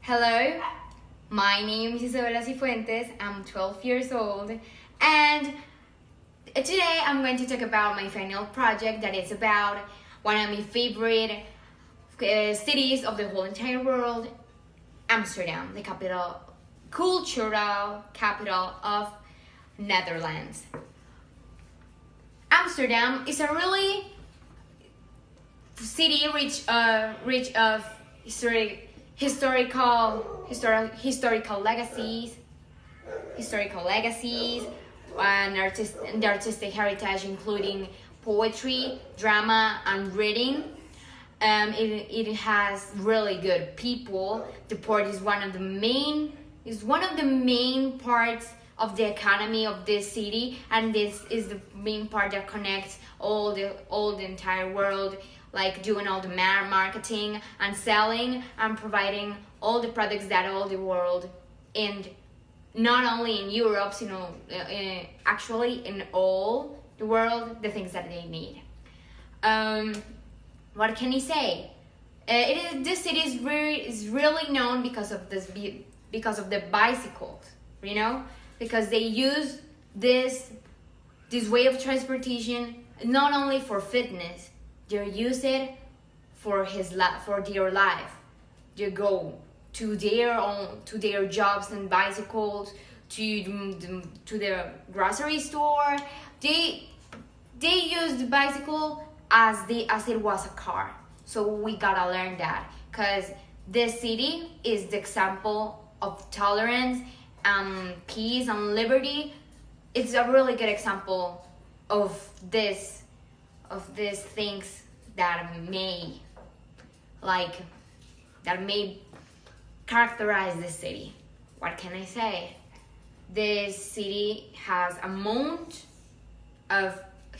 Hello, my name is Isabela Cifuentes. I'm 12 years old, and today I'm going to talk about my final project that is about one of my favorite cities of the whole entire world, Amsterdam, the cultural capital of Netherlands. Amsterdam is a really city rich of historical legacies, and artistic heritage, including poetry, drama, and reading. It has really good people. The port is one of the main parts of the economy of this city, and this is the main part that connects all the entire world, like doing all the marketing and selling and providing all the products that all the world, and not only in Europe, actually in all the world, the things that they need. What can you say? This city is really known because of the bicycles, because they use this way of transportation not only for fitness. They use it for their life. They go to their jobs and bicycles, to the grocery store. They use the bicycle as it was a car. So we gotta learn that, because this city is the example of tolerance and peace and liberty. It's a really good example of these things that may characterize this city. What can I say? This city has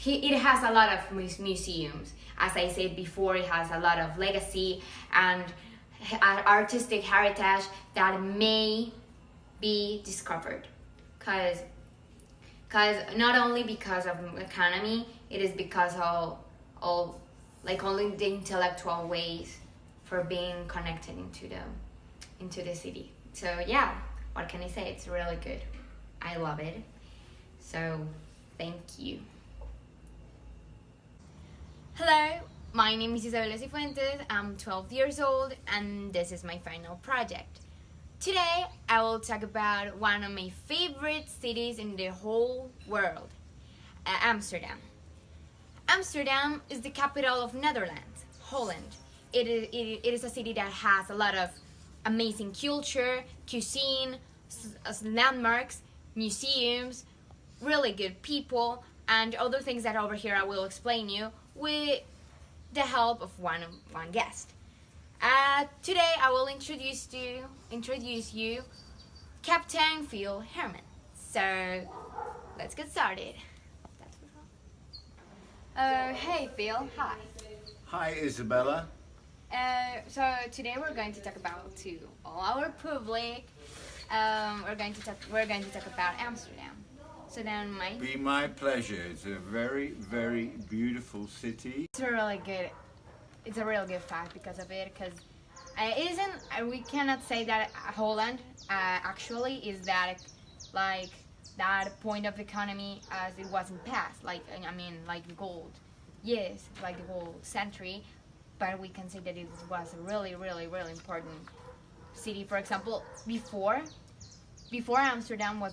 it has a lot of museums. As I said before, it has a lot of legacy and artistic heritage that may be discovered. Because not only because of economy, it is because of only the intellectual ways for being connected into the city. So yeah, what can I say? It's really good. I love it. So thank you. Hello, my name is Isabela Cifuentes. I'm 12 years old, and this is my final project. Today, I will talk about one of my favorite cities in the whole world, Amsterdam. Amsterdam is the capital of Netherlands, Holland. It is a city that has a lot of amazing culture, cuisine, landmarks, museums, really good people, and other things that over here I will explain you with the help of one guest. Today I will introduce you Captain Phillip Jarman. So let's get started. Hey Phil, hi. Hi Isabella. So today we're going to talk about to all our public. We're going to talk about Amsterdam. So then, Be my pleasure. It's a very, very beautiful city. It's a real good fact because of it. Because it isn't. We cannot say that Holland actually is that point of economy as it was in past. Like gold. Yes, like the whole century. But we can say that it was a really, really, really important city. For example, before Amsterdam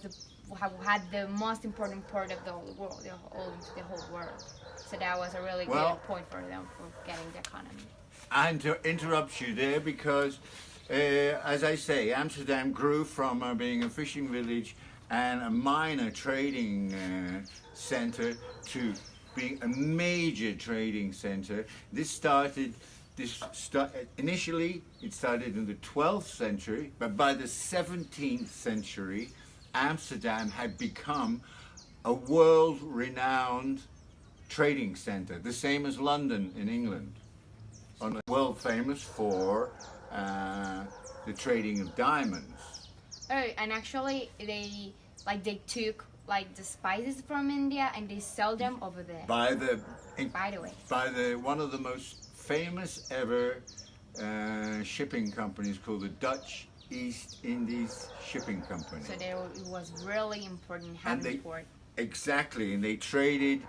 had the most important part of the whole world, the whole world. So that was a really good point for them for getting the economy. And to interrupt you there, because as I say, Amsterdam grew from being a fishing village and a minor trading center to being a major trading center. Initially it started in the 12th century, but by the 17th century, Amsterdam had become a world-renowned trading center, the same as London in England. World famous for the trading of diamonds. Oh, and actually they took the spices from India and they sell them over there. By the way, one of the most famous ever shipping companies called the Dutch East Indies Shipping Company. So it was really important having port. Exactly, and they traded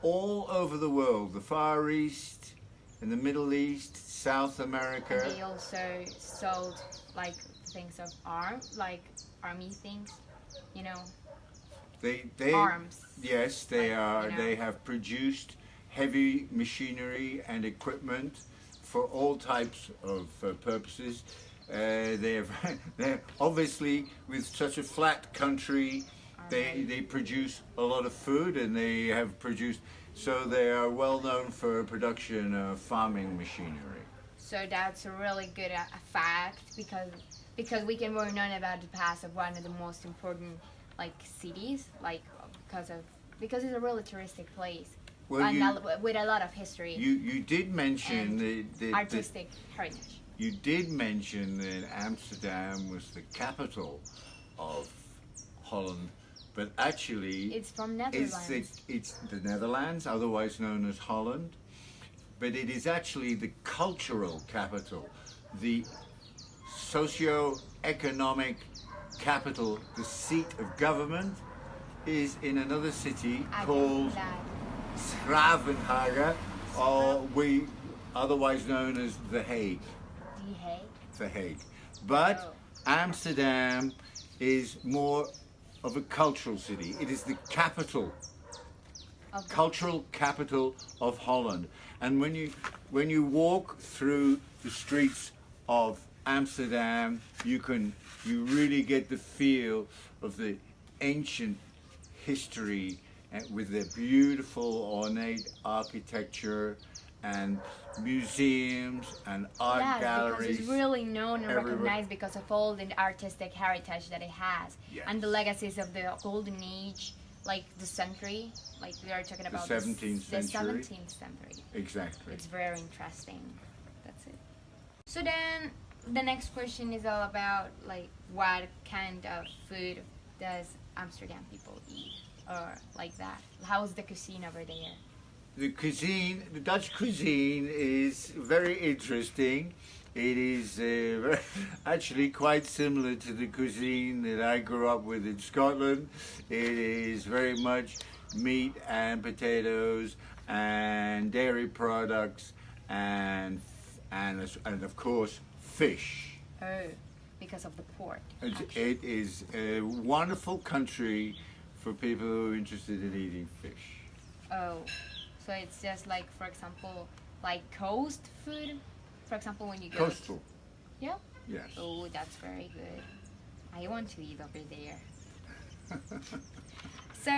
all over the world, the Far East and the Middle East, South America. And they also sold like things of army things, you know. They arms. Yes, they are. You know. They have produced heavy machinery and equipment for all types of purposes. They're obviously, with such a flat country, they produce a lot of food, and they have produced. So they are well known for production of farming machinery. So that's a really good fact because we can learn about the past of one of the most important cities, because it's a really touristic place. Well, with a lot of history. You did mention the artistic heritage. You did mention that Amsterdam was the capital of Holland, but actually it's from Netherlands. It's the Netherlands, otherwise known as Holland, but it is actually the cultural capital, the socio-economic capital. The seat of government is in another city called Schravenhagen, or otherwise known as The Hague. The Hague. But Amsterdam is more of a cultural city. It is the cultural capital of Holland. And when you walk through the streets of Amsterdam, you really get the feel of the ancient history with their beautiful ornate architecture and museums and art galleries. Because it's really known and recognized because of all the artistic heritage that it has. Yes. And the legacies of the golden age, like the century, like we are talking about the 17th century. The 17th century. Exactly. It's very interesting. That's it. So then the next question is all about what kind of food does Amsterdam people eat, or like that. How's the cuisine over there? The Dutch cuisine is very interesting. It is actually quite similar to the cuisine that I grew up with in Scotland. It is very much meat and potatoes and dairy products and of course fish. Oh, because of the port. It is a wonderful country for people who are interested in eating fish. Oh. So it's just for example, coast food. For example, when you go. Coastal. Yeah. Yes. Oh, that's very good. I want to eat over there. So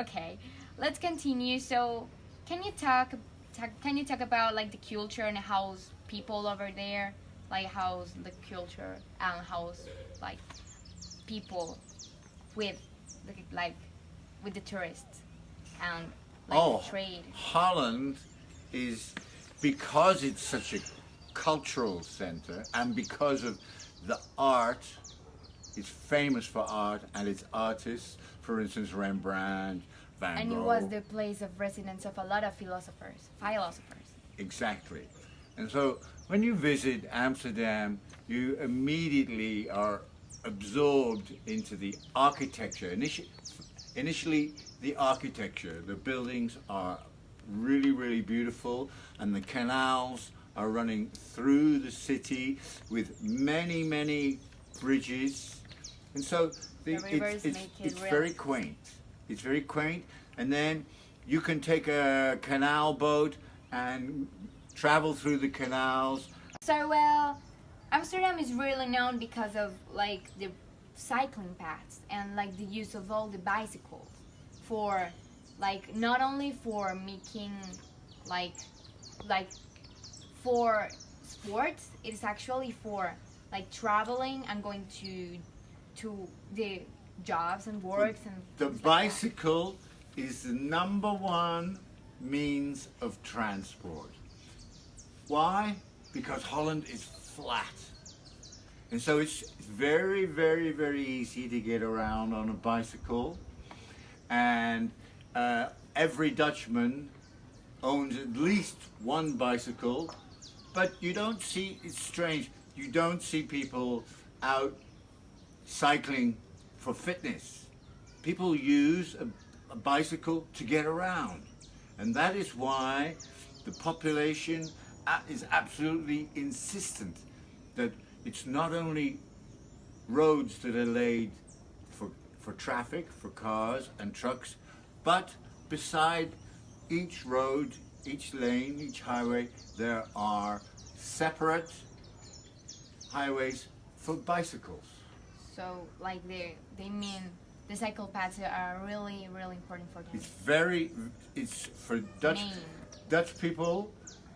okay, let's continue. So can you talk about the culture and how's people over there? How's the culture and how's people with with the tourists and trade. Holland is, because it's such a cultural center and because of the art, it's famous for art and its artists. For instance, Rembrandt, Van Gogh. And it was the place of residence of a lot of philosophers. Exactly. And so when you visit Amsterdam, you immediately are absorbed into the architecture. Initially, the architecture, the buildings are really, really beautiful, and the canals are running through the city with many, many bridges. And so it's very quaint. It's very quaint. And then you can take a canal boat and travel through the canals. So, Amsterdam is really known because of the cycling paths and the use of all the bicycles for not only for making for sports. It is actually for traveling and going to the jobs and works and the bicycle is the number one means of transport. Why? Because Holland is flat. And so it's very, very, very easy to get around on a bicycle. And every Dutchman owns at least one bicycle. But you don't see, it's strange, you don't see people out cycling for fitness. People use a bicycle to get around. And that is why the population is absolutely insistent that it's not only roads that are laid for traffic, for cars and trucks, but beside each road, each lane, each highway, there are separate highways for bicycles. So, like, they mean the cycle paths are really, really important for them. It's for Dutch people,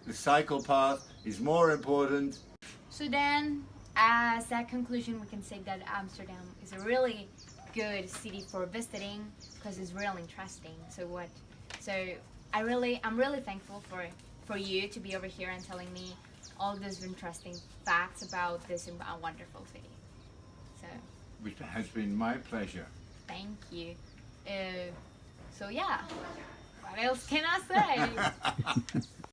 the cycle path is more important. So then, as a conclusion, we can say that Amsterdam is a really good city for visiting because it's really interesting. I'm really thankful for you to be over here and telling me all these interesting facts about this wonderful city. So, Which has been my pleasure. Thank you. So yeah, what else can I say?